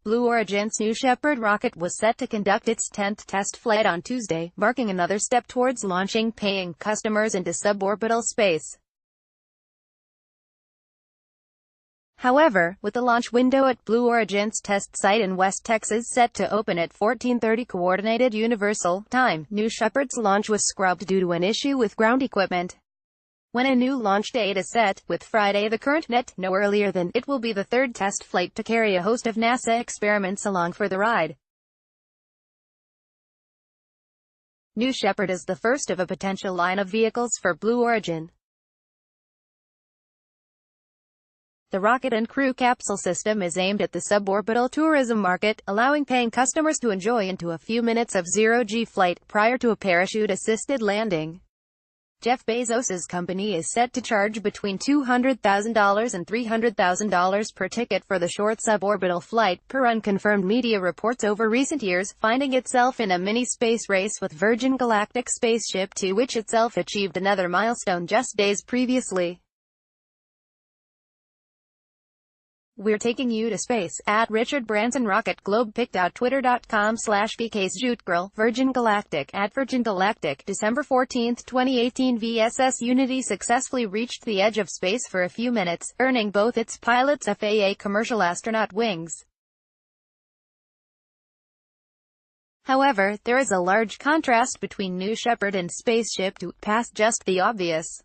Blue Origin's New Shepard rocket was set to conduct its 10th test flight on Tuesday, marking another step towards launching paying customers into suborbital space. However, with the launch window at Blue Origin's test site in West Texas set to open at 14:30 Coordinated Universal Time, New Shepard's launch was scrubbed due to an issue with ground equipment. When a new launch date is set, with Friday the current net, no earlier than, it will be the third test flight to carry a host of NASA experiments along for the ride. New Shepard is the first of a potential line of vehicles for Blue Origin. The rocket and crew capsule system is aimed at the suborbital tourism market, allowing paying customers to enjoy into a few minutes of zero-G flight, prior to a parachute-assisted landing. Jeff Bezos's company is set to charge between $200,000 and $300,000 per ticket for the short suborbital flight, per unconfirmed media reports over recent years, finding itself in a mini-space race with Virgin Galactic Spaceship 2, which itself achieved another milestone just days previously. "We're taking you to space," at Richard Branson Rocket Globe picked out twitter.com/BKsJootgirl, Virgin Galactic, at Virgin Galactic, December 14, 2018 VSS Unity successfully reached the edge of space for a few minutes, earning both its pilots FAA commercial astronaut wings. However, there is a large contrast between New Shepard and Spaceship 2, past just the obvious.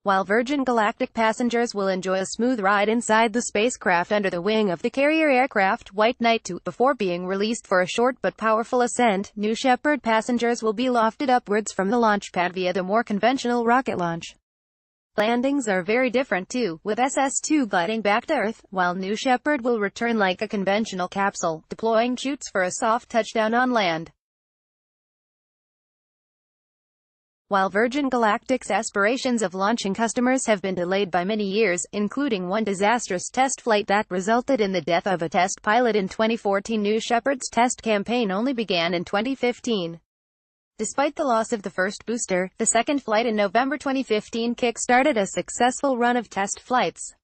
While Virgin Galactic passengers will enjoy a smooth ride inside the spacecraft under the wing of the carrier aircraft White Knight 2, before being released for a short but powerful ascent, New Shepard passengers will be lofted upwards from the launch pad via the more conventional rocket launch. Landings are very different too, with SS-2 gliding back to Earth, while New Shepard will return like a conventional capsule, deploying chutes for a soft touchdown on land. While Virgin Galactic's aspirations of launching customers have been delayed by many years, including one disastrous test flight that resulted in the death of a test pilot in 2014, New Shepard's test campaign only began in 2015. Despite the loss of the first booster, the second flight in November 2015 kick-started a successful run of test flights.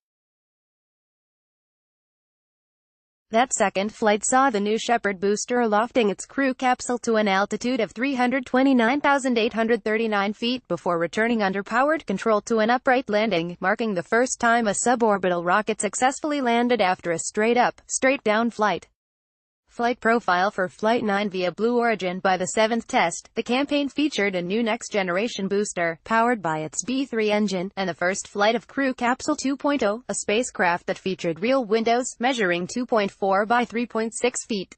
That second flight saw the New Shepard booster lofting its crew capsule to an altitude of 329,839 feet before returning under powered control to an upright landing, marking the first time a suborbital rocket successfully landed after a straight-up, straight-down flight. Flight profile for Flight 9 via Blue Origin. By the seventh test, the campaign featured a new next-generation booster, powered by its B-3 engine, and the first flight of Crew Capsule 2.0, a spacecraft that featured real windows, measuring 2.4 by 3.6 feet.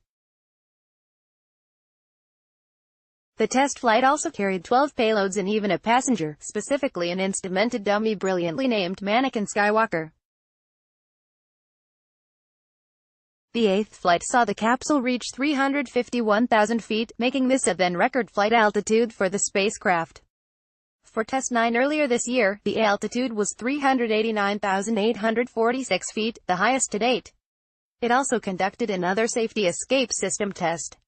The test flight also carried 12 payloads and even a passenger, specifically an instrumented dummy brilliantly named Mannequin Skywalker. The eighth flight saw the capsule reach 351,000 feet, making this a then-record flight altitude for the spacecraft. For Test 9 earlier this year, the altitude was 389,846 feet, the highest to date. It also conducted another safety escape system test.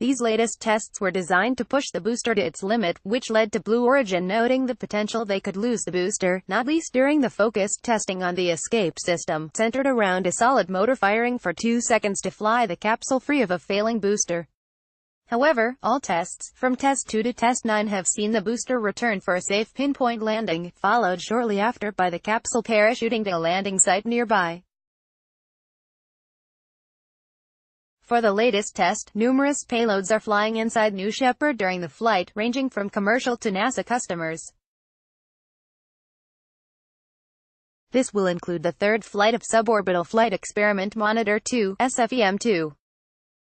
These latest tests were designed to push the booster to its limit, which led to Blue Origin noting the potential they could lose the booster, not least during the focused testing on the escape system, centered around a solid motor firing for 2 seconds to fly the capsule free of a failing booster. However, all tests, from Test 2 to Test 9, have seen the booster return for a safe pinpoint landing, followed shortly after by the capsule parachuting to a landing site nearby. For the latest test, numerous payloads are flying inside New Shepard during the flight, ranging from commercial to NASA customers. This will include the third flight of Suborbital Flight Experiment Monitor 2, SFEM-2.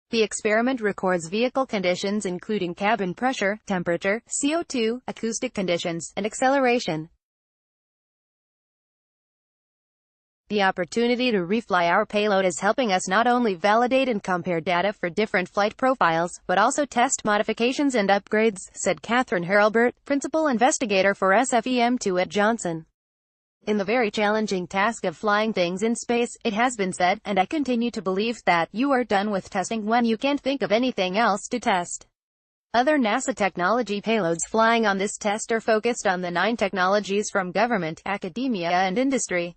The experiment records vehicle conditions including cabin pressure, temperature, CO2, acoustic conditions, and acceleration. The opportunity to refly our payload is helping us not only validate and compare data for different flight profiles, but also test modifications and upgrades, said Catherine Hurlbert, principal investigator for SFEM-2 at Johnson. In the very challenging task of flying things in space, it has been said, and I continue to believe, that you are done with testing when you can't think of anything else to test. Other NASA technology payloads flying on this test are focused on the 9 technologies from government, academia and industry.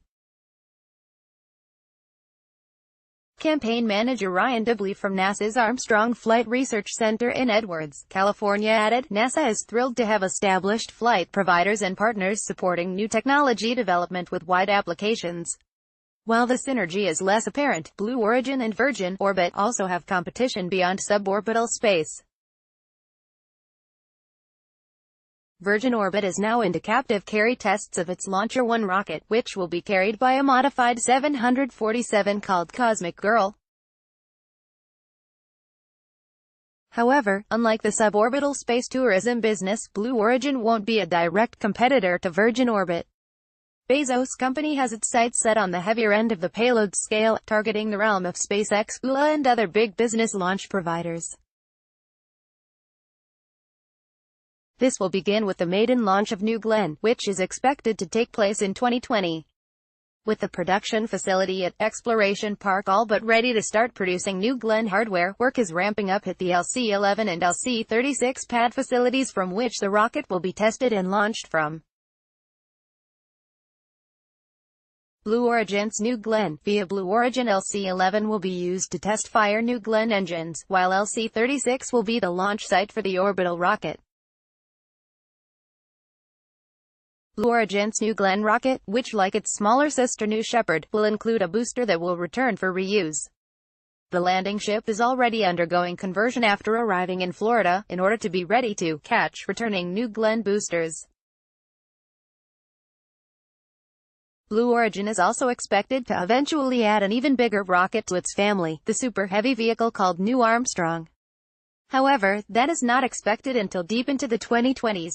Campaign manager Ryan Dibley from NASA's Armstrong Flight Research Center in Edwards, California added, NASA is thrilled to have established flight providers and partners supporting new technology development with wide applications. While the synergy is less apparent, Blue Origin and Virgin Orbit also have competition beyond suborbital space. Virgin Orbit is now into captive carry tests of its Launcher 1 rocket, which will be carried by a modified 747 called Cosmic Girl. However, unlike the suborbital space tourism business, Blue Origin won't be a direct competitor to Virgin Orbit. Bezos' company has its sights set on the heavier end of the payload scale, targeting the realm of SpaceX, ULA and other big business launch providers. This will begin with the maiden launch of New Glenn, which is expected to take place in 2020. With the production facility at Exploration Park all but ready to start producing New Glenn hardware, work is ramping up at the LC-11 and LC-36 pad facilities from which the rocket will be tested and launched from. Blue Origin's New Glenn, via Blue Origin LC-11 will be used to test fire New Glenn engines, while LC-36 will be the launch site for the orbital rocket. Blue Origin's New Glenn rocket, which like its smaller sister New Shepard, will include a booster that will return for reuse. The landing ship is already undergoing conversion after arriving in Florida, in order to be ready to catch returning New Glenn boosters. Blue Origin is also expected to eventually add an even bigger rocket to its family, the Super Heavy vehicle called New Armstrong. However, that is not expected until deep into the 2020s.